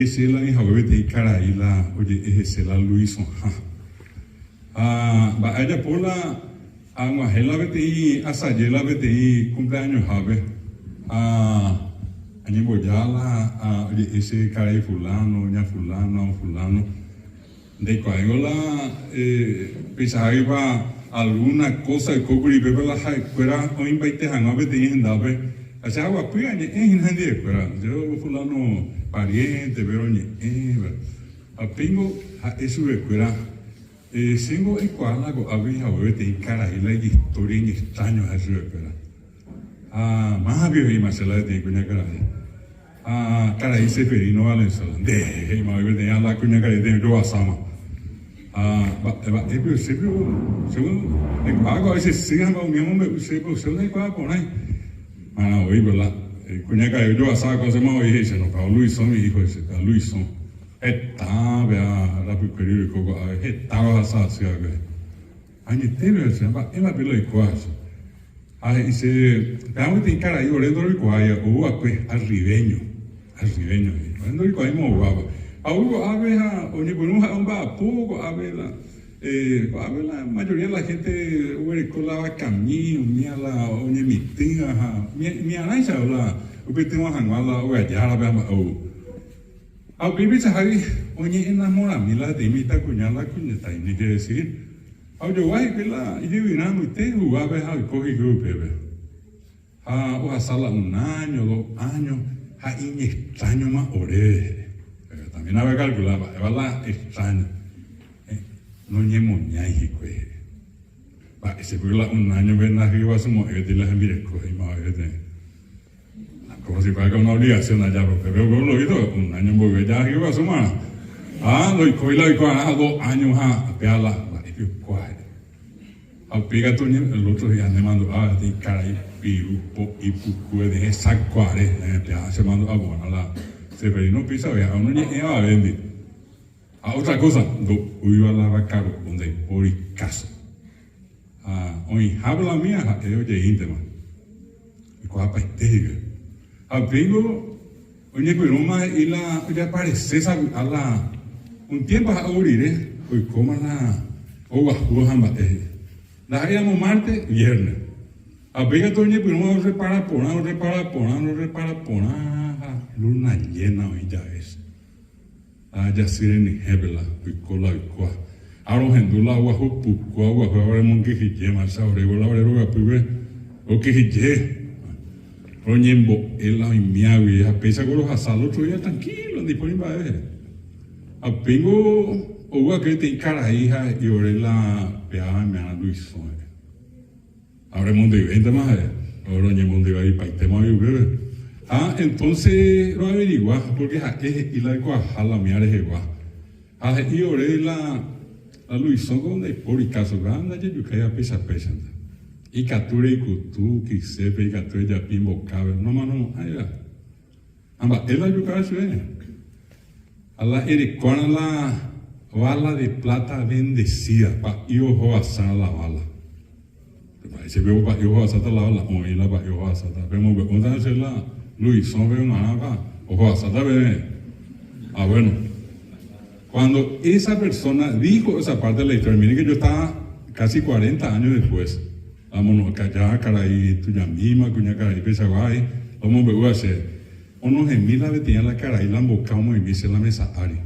Ese la hija bebé te cara y la oye ese la Luis va allá por la aguajela vete y asayela vete y cumpleaños habe año boyala oye ese cara y fulano ña fulano de cuagola pisa iba alguna cosa de cocuri bebe la fuera o invite a no vete y andave así agua pues en nadie fuera yo fulano pariente, pero apingo a eso de fuera singo y cuala go había vete y cara y la historia en extraño a eso de fuera más bien y más la de cuña cara cara y se ferino valenza de más bien de la cuña cara de yo asama es según el pago ese sigan con mi hombre se de cuál por ahí hoy verdad cuña que yo asaba con semana hoy dice no para Luisón mi hijo ese para Luisón está vea la pequeña y coco estaba asada se haga año teve se va en la pelo y cuaso dice veamos de cara ahí orando y cuaya o arribeño orando y cuaya mo baba hubo abeja o ni por un va poco abela la mayoría de la gente colaba camino, mía la oye mi tía, mi anaisa la, porque tengo hanguala o allá la vemos a vivir ahí, oye enamora mi la de mi ta cuñala cuñeta y ni que decir, yo voy que la y vivirá muy te jugaba a coger grupo o a sala un año, 2 años, y extraño más ore, también había calculado, la extraño. No ñemo ñaji kwe ba ese pula un año ven arriba somos de las mire coge más como si fuera una obligación allá pero veo lo hizo un año voy allá arriba suma lo coge la 2 años peala ba y cuál al pega tu el otro día me mando de cara y pirupo y pucue de esa cuare se mando a la se pero no pisa vea uno ni va a vender otra cosa, iba a la vaca donde por caso. Hoy habla mía, oye, íntima. Y cuál paiste. Abrigo, oye, pero más y la, ya aparece a la, un tiempo a oír, hoy coma la, o bajo jambate. La íbamos martes, viernes. Abriga todo el pero no repara por nada, luna llena hoy ya es. Ya sireni hebla cola y qua aro hendula agua puku agua ahora mon que hije más ahora igual ahora roga pibe o que hije roñembo el la miawi a pesa con los asalos otro día tranquilo disponible a pingo o que te cara hija y ahora la pea me a Luisón ahora mon de venta más ahora roñembo de ahí para tema y bebé entonces lo averigua porque y la la mía es igual. Y ahora la Luisón con el por caso grande yo que ya pesa. Y captura y cutu que sepa y captura ya pimbo cabe no allá. Amba él la yuca eso a la ericona la bala de plata bendecida pa yo a asar la bala. Se veo pa yo a asar la bala o y la pa yo a asar. Vemos entonces la Luis, son veo una vaca, ojo, hasta bebé. Bueno, cuando esa persona dijo esa parte de la historia, miren que yo estaba casi 40 años después, vámonos, callá, caraí, tuya misma, cuña, caraí, pesaguay, vamos a ver, hacer, unos gemila vetían la caraí, la embocamos y dice la mesa, ari.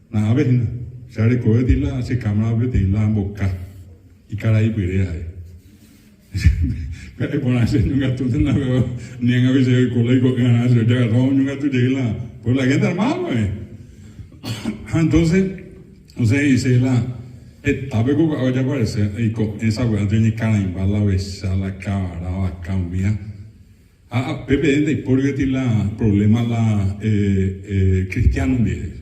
Nada, vecina, se recoge de la, se cámara, vetían la embocá, y caraí, pide ahí. Por hacer un gato de nada, ni en a veces el colegio que ganas, yo ya agarraba un gato de la, por la gente armada, entonces, dice la, estaba con ya aparece, y con esa weá tiene cara en bala, besa la cara, la cambia. Pepe, de por qué tiene la problema la cristiano, dice,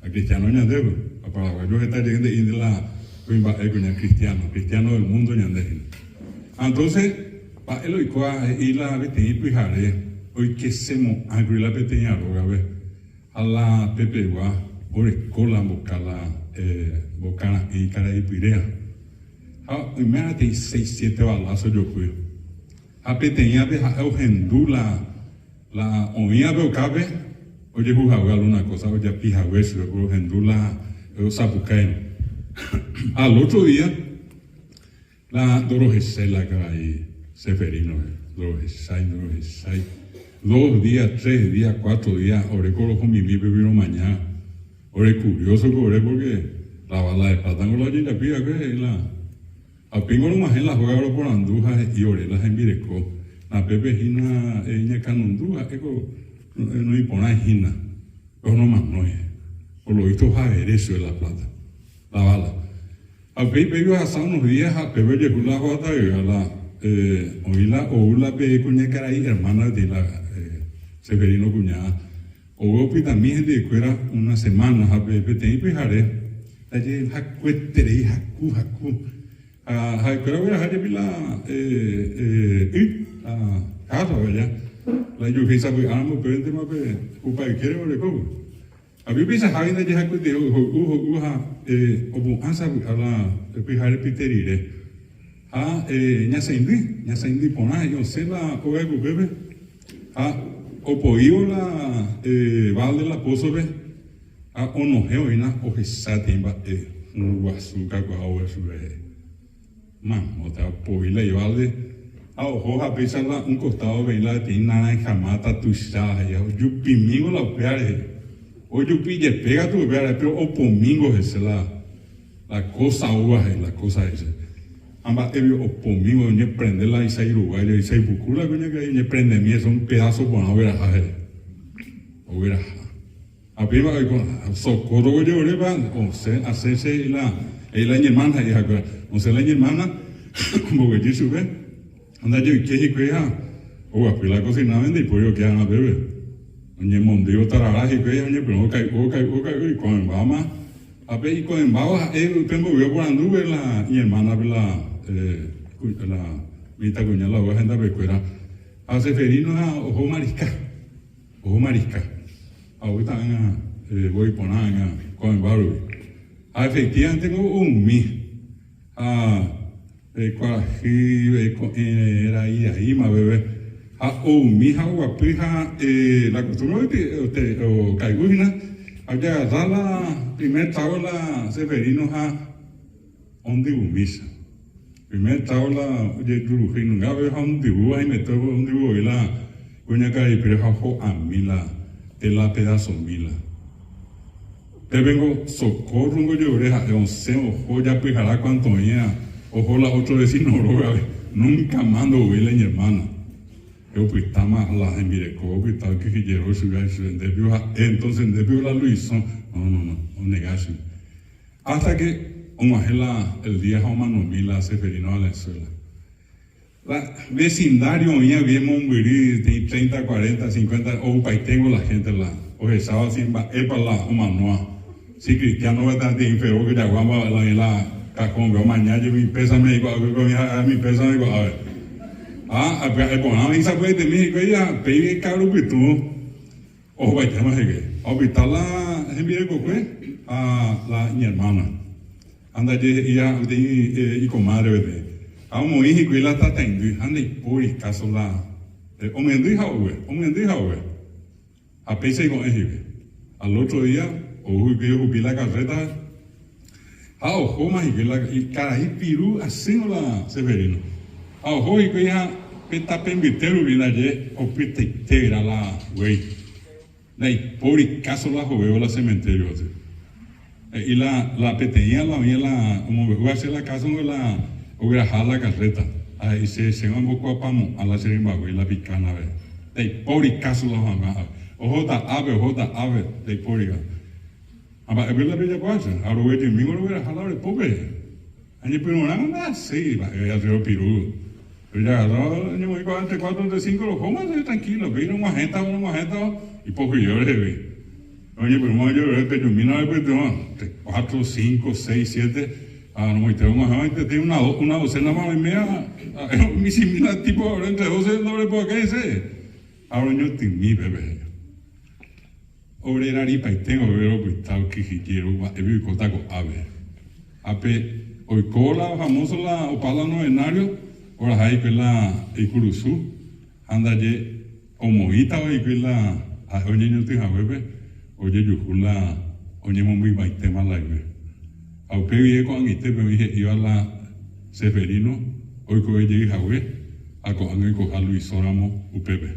a cristiano ya debe, a paraguayos está llegando y de la, cristiano del mundo ya debe. Entonces, para el y la veteña pijare, hoy que se mo agri la veteña roga a la pepe gua, por escola bocala, bocana y cara y pirea. Imagínate 6-7 balazos yo fui. A peteña de eugendula la oía veo cabe oye, jugar una cosa, oye, pija hueso, por gendula, sapucaino. Al otro día, la Dorogesela que ahí, Seferino, Dorogesai. 2 días, 3 días, 4 días, oré con mi vino mañana. Oré curioso que oré porque la bala de plata con la gente pida que la. A pingo lo más en la juega por Andújar y oré las en Vireco. La Pepe Gina, ella canundúa, no impone Gina, pero no más no es. Por lo visto, eso de la plata, la bala. A Pepe iba a hacer unos días, a Pepe llegó la jota y a la oíla Pepe cuñaca ahí, hermana de la Severino cuñada. O también de fuera una semana, a Pepe te impijaré. Allí, jacuetere, jacu. Creo que la casa, ¿verdad? La yo que sabe, amo, pero el tema de ocupa y quiere o le cojo. A mí piensa Javi de Jaco de o asa a la pijare piterire. Ñaseindi pona, yo sé la oga bebe. O poio la valde la pozo ve. Onogeo ina o gesatimba un guasuca con a sube. Man, otra poila y valde. Hoja pesa un costado de la tina en jamata tu ya. Yo pimingo la peare. O yo pille pega tu peare, pero o pomingo es la cosa uva es la cosa esa. Amba ebio o pomingo ni prende la isa uruguayo y se bucula coña que ni prende mi es un pedazo con a ver a ver a prima con socorro yo le va o se hacerse la mi hermana y acá o se la mi hermana como que yo sube anda yo que ya o a la cocina vende y pollo que a bebé oye mondeo tarara y que oye pero okay con mamá a ver y con mamá tengo yo por anduve la mi hermana la mitad cuñada la voy a andar becuera a Seferino a ojo marisca ahorita voy a poner con barro efectivamente tengo un era ahí más bebé mi agua pija la costumbre o caigüina había agarrar la primer tabla Seferino donde umisa primer tabla de Trujillo gabe un dibujo y me toco un dibujo y la coña cae pero a mila de la pedazo mila te vengo socorro un goyo oreja de ojo ya pijará cuanto ya ojo la otro vecino nunca mando huele mi hermana yo pues está más la en Vireco pues está que llegó su entonces debió la Luisón no negación hasta que el día Jomano Mila Seferino a la escuela. La vecindario ya vimos un virí de 30, 40, 50, o tengo la gente la, o estaba sin epa la humanoa. Si cristiano va a estar de inferior que ya guamba la cacón, mañana mi pesa me digo, mi pesa me digo, a ver. Bueno, esa fue de México, ella pedí caro que tú, o va a llamar ahorita la gente de a mi hermana. Anda ya y comadre bebé. A un hijo y la está teniendo, anda y por caso la. Omendija owe. A pese con ejibe. Al otro día, vi la carreta. Ojo más y cara y pirú así no la Severino. Ojo y que ya peta pembitero viene allí o pita integra la güey. La y por caso la joveo la cementerio. Y la peteña la mía como me voy a hacer la casa no la hubiera jalado la carreta ahí se va un poco a pamo a la serimba y la picana a ver de por caso la mamá ojota ave de por ama es la bella pasa ahora voy a decir lo hubiera jalado el pobre año pero nada sí va a hacer piru pero ya no me iba entre 4 entre 5 los comas tranquilo vino una gente y poco yo le oye, pero no yo que yo mira después de 4, 5, 6, 7, no me tengo más tiene una docena más y media, mi similar tipo ahora entre 12 no le puedo qué decir. Ahora yo tengo mi bebé. Obrera y tengo bebé pues tal que quiero, he cotaco ave. Hoy cola famoso la opala novenario, ahora hay que la Icuruzú, anda ye o mojita hoy que la a oye no te hawe oye yukula oye mo muy baitema la ibe a upe vie ko angite be vie iba la Severino hoy ko oye hawe a ko ange ko halu isoramo upebe